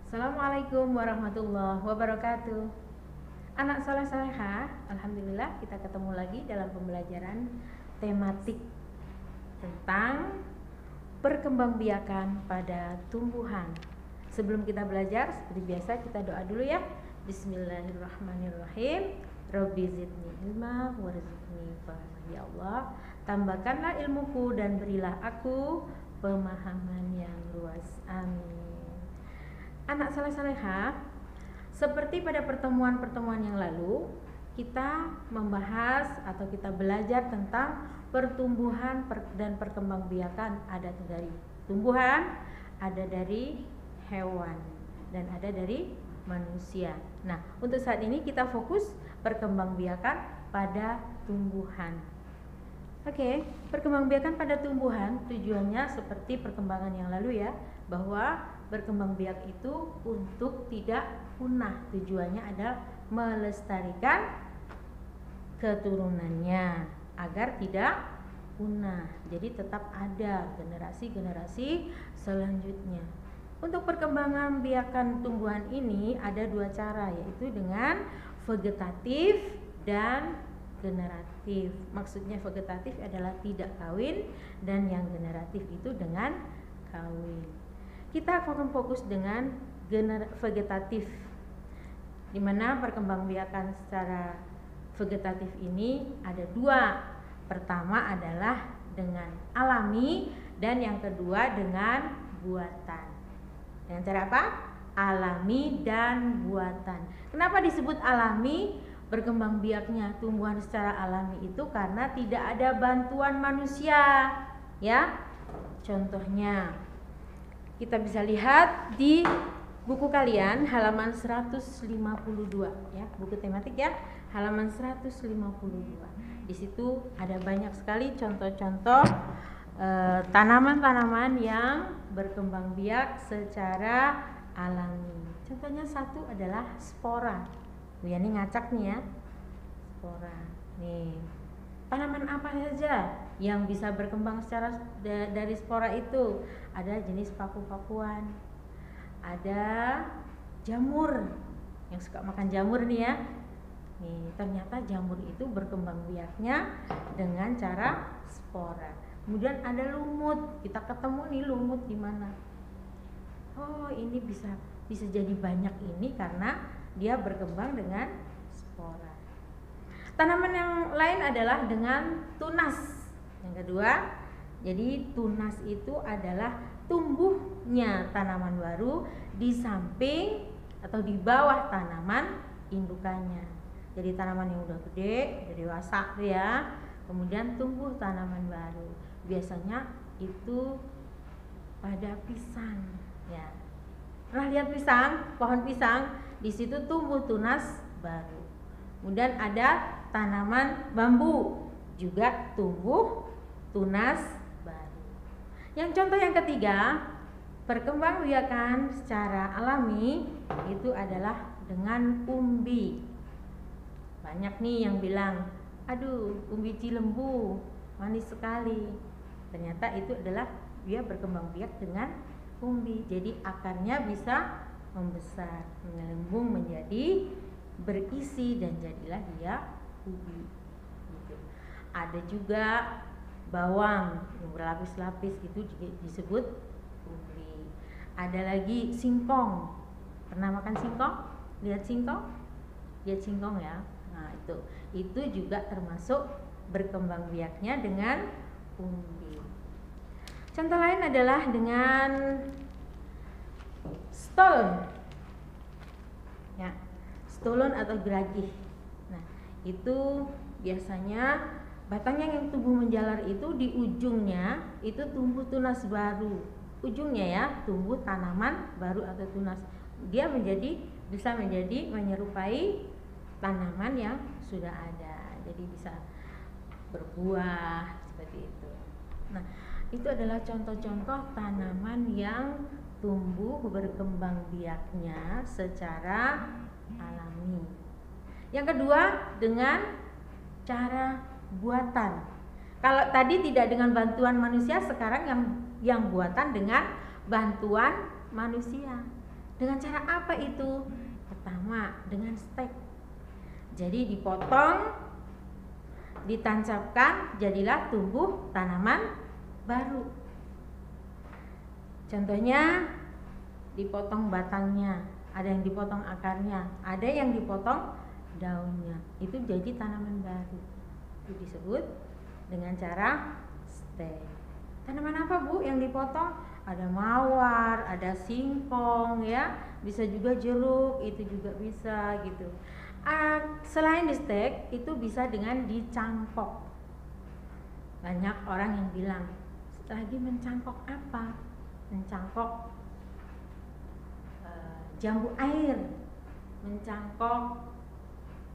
Assalamualaikum warahmatullahi wabarakatuh. Anak soleh solehah, alhamdulillah kita ketemu lagi dalam pembelajaran tematik tentang perkembangbiakan pada tumbuhan. Sebelum kita belajar, seperti biasa kita doa dulu ya. Bismillahirrahmanirrahim. Rabbi zidni ilma warzuqni fahma. Ya Allah, tambahkanlah ilmuku dan berilah aku pemahaman yang luas. Amin. Anak saleh-salehah, seperti pada pertemuan-pertemuan yang lalu, kita membahas atau kita belajar tentang pertumbuhan dan perkembangbiakan. Ada dari tumbuhan, ada dari hewan, dan ada dari manusia. Nah, untuk saat ini kita fokus perkembangbiakan pada tumbuhan. Oke, perkembangbiakan pada tumbuhan tujuannya seperti perkembangan yang lalu ya, bahwa berkembang biak itu untuk tidak punah. Tujuannya adalah melestarikan keturunannya agar tidak punah. Jadi tetap ada generasi-generasi selanjutnya. Untuk perkembangan biakan tumbuhan ini ada dua cara, yaitu dengan vegetatif dan generatif. Maksudnya vegetatif adalah tidak kawin, dan yang generatif itu dengan kawin. Kita akan fokus dengan vegetatif, di mana perkembangbiakan secara vegetatif ini ada dua. Pertama adalah dengan alami, dan yang kedua dengan buatan. Dengan cara apa? Alami dan buatan. Kenapa disebut alami? Berkembangbiaknya tumbuhan secara alami itu karena tidak ada bantuan manusia, ya. Contohnya kita bisa lihat di buku kalian halaman 152 ya, buku tematik ya, halaman 152. Di situ ada banyak sekali contoh-contoh tanaman-tanaman yang berkembang biak secara alami. Contohnya satu adalah spora. Bu Yani ngacak nih ya, spora. Nih, tanaman apa saja yang bisa berkembang secara dari spora itu? Ada jenis paku-pakuan, ada jamur, yang suka makan jamur nih ya. Nih, ternyata jamur itu berkembang biaknya dengan cara spora. Kemudian ada lumut. Kita ketemu nih lumut di mana? Oh, ini bisa jadi banyak ini karena dia berkembang dengan spora. Tanaman yang lain adalah dengan tunas. Yang kedua, jadi tunas itu adalah tumbuhnya tanaman baru di samping atau di bawah tanaman indukannya. Jadi tanaman yang udah gede, udah dewasa ya, kemudian tumbuh tanaman baru. Biasanya itu pada pisang ya. Pernah lihat pisang, pohon pisang? Di situ tumbuh tunas baru. Kemudian ada tanaman bambu, juga tumbuh tunas baru. Yang contoh yang ketiga, perkembangbiakan secara alami itu adalah dengan umbi. Banyak nih yang bilang, aduh umbi Cilembu manis sekali. Ternyata itu adalah dia berkembang biak dengan umbi. Jadi akarnya bisa membesar, menggelembung menjadi berisi, dan jadilah dia umbi gitu. Ada juga bawang yang berlapis-lapis, itu juga disebut umbi. Ada lagi singkong. Pernah makan singkong? Lihat singkong? Lihat singkong ya. Nah, itu juga termasuk berkembang biaknya dengan umbi. Contoh lain adalah dengan stolon. Ya, stolon atau geragih. Nah, itu biasanya batangnya yang tumbuh menjalar itu di ujungnya itu tumbuh tunas baru. Ujungnya ya, tumbuh tanaman baru atau tunas. Dia bisa menjadi menyerupai tanaman yang sudah ada. Jadi bisa berbuah seperti itu. Nah, itu adalah contoh-contoh tanaman yang tumbuh berkembang biaknya secara alami. Yang kedua, dengan cara buatan. Kalau tadi tidak dengan bantuan manusia, sekarang yang buatan dengan bantuan manusia. Dengan cara apa itu? Pertama, dengan stek. Jadi dipotong, ditancapkan, jadilah tumbuh tanaman baru. Contohnya dipotong batangnya, ada yang dipotong akarnya, ada yang dipotong daunnya. Itu jadi tanaman baru. Itu disebut dengan cara stek. Tanaman apa Bu yang dipotong? Ada mawar, ada singkong ya, bisa juga jeruk, itu juga bisa gitu. Selain di stek, itu bisa dengan dicangkok. Banyak orang yang bilang, lagi mencangkok apa? Mencangkok jambu air, mencangkok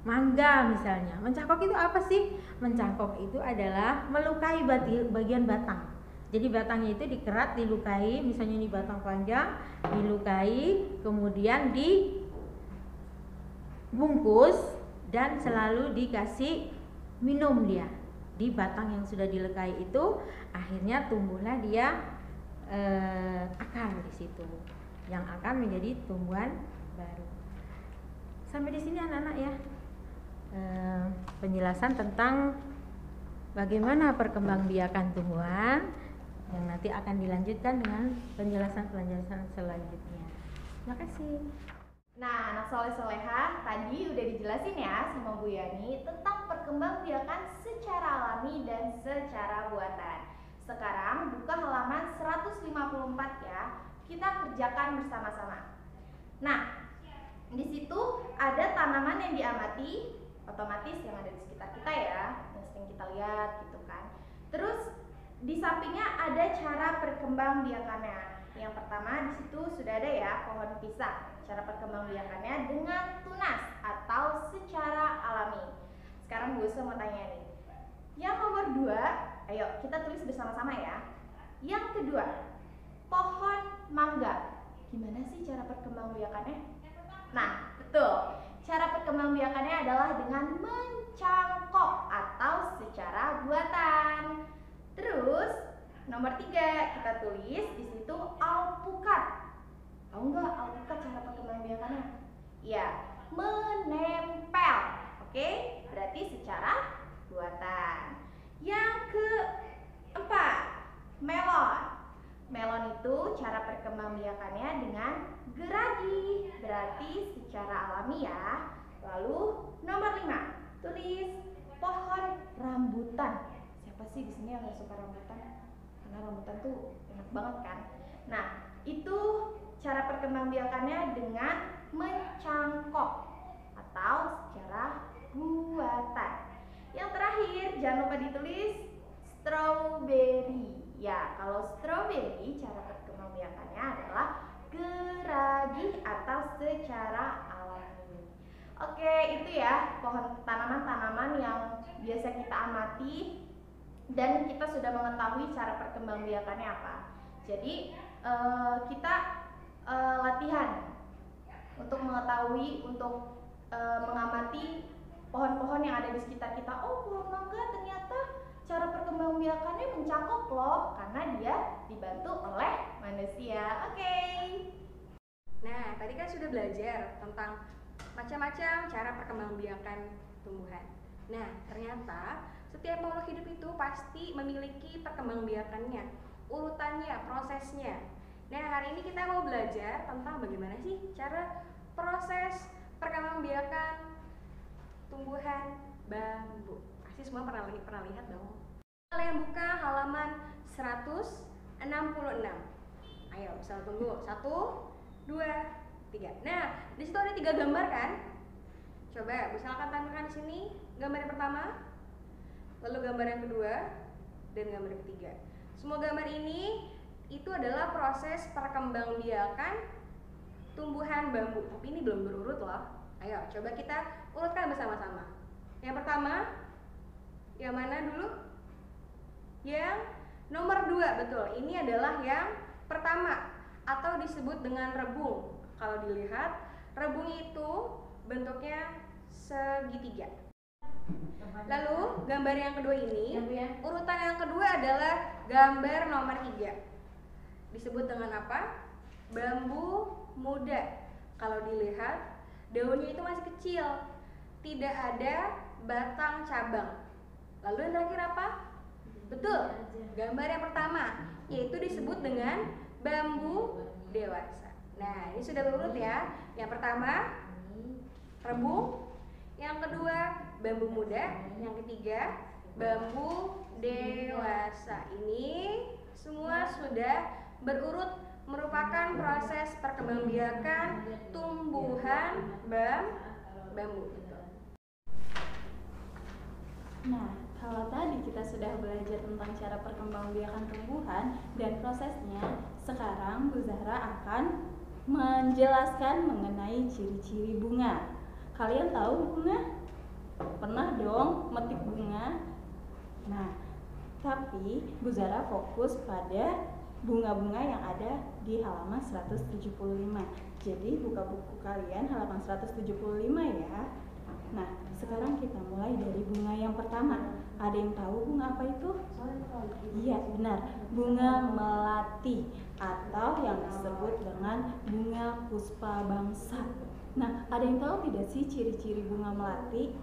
mangga misalnya. Mencangkok itu apa sih? Mencangkok itu adalah melukai bagian batang. Jadi batangnya itu dikerat, dilukai, misalnya ini batang panjang, dilukai, kemudian dibungkus dan selalu dikasih minum dia. Di batang yang sudah dilukai itu akhirnya tumbuhlah dia akar di situ yang akan menjadi tumbuhan baru. Sampai di sini anak-anak ya, penjelasan tentang bagaimana perkembangbiakan tumbuhan yang nanti akan dilanjutkan dengan penjelasan selanjutnya. Terima kasih. Nah, anak soleh-soleha, tadi udah dijelasin ya sama Bu Yani tentang perkembangbiakan secara alami dan secara buatan. Sekarang buka halaman 154 ya. Kita kerjakan bersama-sama. Nah, di situ ada tanaman yang diamati, otomatis yang ada di sekitar kita ya, yang sering kita lihat gitu kan. Terus di sampingnya ada cara perkembangbiakannya. Yang pertama di situ sudah ada ya pohon pisang. Cara perkembangbiakannya dengan tunas atau secara alami. Sekarang Bu Yusuf mau tanya nih. Yang nomor 2, ayo kita tulis bersama-sama ya. Yang kedua, pohon mangga. Gimana sih cara perkembangbiakannya? Nah, betul. Cara perkembangbiakannya adalah dengan mencangkok atau secara buatan. Terus, nomor 3 kita tulis di situ alpukat. Tahu nggak alpukat cara perkembangbiakannya? Ya, menempel. Oke, berarti secara buatan. Yang keempat, melon. Melon itu cara perkembangbiakannya dengan geragi, berarti secara alami ya. Lalu nomor 5, tulis pohon rambutan. Siapa sih di sini yang nggak suka rambutan? Karena rambutan tuh enak banget kan. Nah, itu cara perkembangbiakannya dengan mencangkok atau secara buatan. Yang terakhir, jangan lupa ditulis strawberry. Ya, kalau strawberry cara perkembangbiakannya adalah geragi atau secara alami. Oke, itu ya pohon tanaman-tanaman yang biasa kita amati dan kita sudah mengetahui cara perkembangbiakannya apa. Jadi kita latihan untuk mengetahui, untuk mengamati pohon-pohon yang ada di sekitar kita. Oh, pohon mangga ternyata cara perkembangbiakannya mencangkok loh, karena dia dibantu oleh manusia. Oke. Nah, tadi kan sudah belajar tentang macam-macam cara perkembangbiakan tumbuhan. Nah, ternyata setiap makhluk hidup itu pasti memiliki perkembangbiakannya, urutannya, prosesnya. Nah, hari ini kita mau belajar tentang bagaimana sih cara proses perkembangbiakan tumbuhan bambu. Pasti semua pernah lihat dong. Kalian buka halaman 166. Ayo, bisa tunggu. 1, 2, 3. Nah, di situ ada 3 gambar kan? Coba, misalkan tampilkan di sini gambar yang pertama, lalu gambar yang kedua, dan gambar yang ketiga. Semua gambar ini itu adalah proses perkembangbiakan tumbuhan bambu. Tapi ini belum berurut loh. Ayo, coba kita urutkan bersama-sama. Yang pertama, yang mana dulu? Yang nomor 2, betul. Ini adalah yang pertama atau disebut dengan rebung. Kalau dilihat, rebung itu bentuknya segitiga. Lalu gambar yang kedua ini, urutan yang kedua adalah gambar nomor 3. Disebut dengan apa? bambu muda. Kalau dilihat, daunnya itu masih kecil, tidak ada batang cabang. Lalu yang terakhir apa? Betul, gambar yang pertama, yaitu disebut dengan bambu dewasa. Nah, ini sudah berurut ya. Yang pertama, rebung. Yang kedua, bambu muda. Yang ketiga, bambu dewasa. Ini semua sudah berurut, merupakan proses perkembangbiakan tumbuhan bambu. Nah, kalau tadi kita sudah belajar tentang cara perkembangbiakan tumbuhan dan prosesnya, sekarang Bu Zahra akan menjelaskan mengenai ciri-ciri bunga. Kalian tahu bunga? Pernah dong metik bunga? Nah, tapi Bu Zahra fokus pada bunga-bunga yang ada di halaman 175. Jadi buka buku kalian halaman 175 ya. Nah, sekarang kita mulai dari bunga yang pertama. Ada yang tahu bunga apa itu? Iya, benar. Bunga melati atau yang disebut dengan bunga puspa bangsa. Nah, ada yang tahu tidak sih ciri-ciri bunga melati?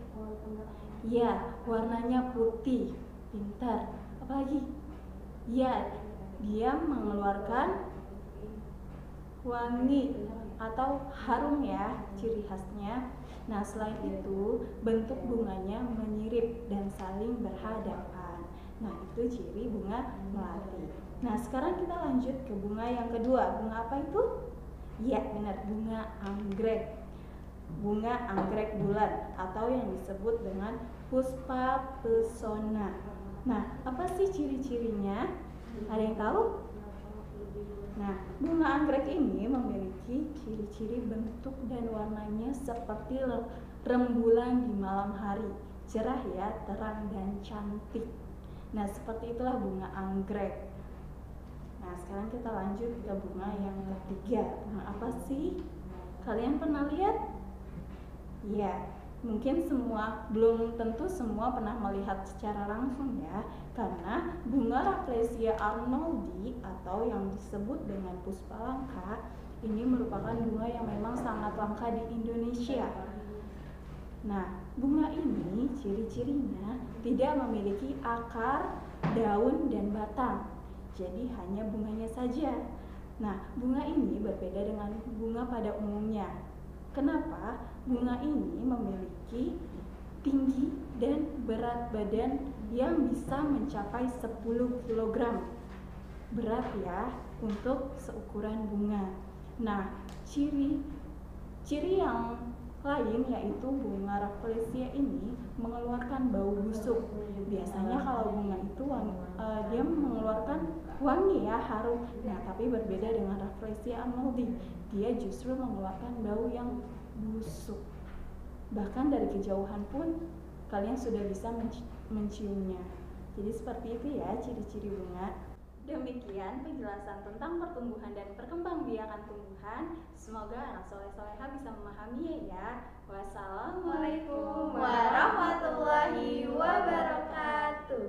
Iya, warnanya putih. Pintar. Apalagi? Iya, dia mengeluarkan wangi atau harum ya, ciri khasnya. Nah, selain itu, bentuk bunganya menyirip dan saling berhadapan. Nah, itu ciri bunga melati. Nah, sekarang kita lanjut ke bunga yang kedua. Bunga apa itu? Ya, benar, bunga anggrek. Bunga anggrek bulan atau yang disebut dengan puspa pesona. Nah, apa sih ciri-cirinya? Ada yang tahu? Nah, bunga anggrek ini memiliki ciri-ciri bentuk dan warnanya seperti rembulan di malam hari. Cerah ya, terang dan cantik. Nah, seperti itulah bunga anggrek. Nah, sekarang kita lanjut ke bunga yang ketiga. Bunga apa sih? Kalian pernah lihat? Ya, mungkin belum tentu semua pernah melihat secara langsung ya, karena bunga Rafflesia arnoldi atau yang disebut dengan puspa langka ini merupakan bunga yang memang sangat langka di Indonesia. Nah, bunga ini ciri-cirinya tidak memiliki akar, daun, dan batang, jadi hanya bunganya saja. Nah, bunga ini berbeda dengan bunga pada umumnya. Kenapa? Bunga ini memiliki tinggi dan berat badan yang bisa mencapai 10 kg. Berat ya untuk seukuran bunga. Nah, ciri yang lain yaitu bunga Rafflesia ini mengeluarkan bau busuk. Biasanya kalau bunga itu dia mengeluarkan wangi ya, harum. Nah, tapi berbeda dengan Rafflesia arnoldi. Dia justru mengeluarkan bau yang busuk. Bahkan dari kejauhan pun kalian sudah bisa menciumnya. Jadi seperti itu ya ciri-ciri bunga. Demikian penjelasan tentang pertumbuhan dan perkembangbiakan tumbuhan. Semoga anak soleh-soleha bisa memahami ya. Wassalamualaikum warahmatullahi wabarakatuh.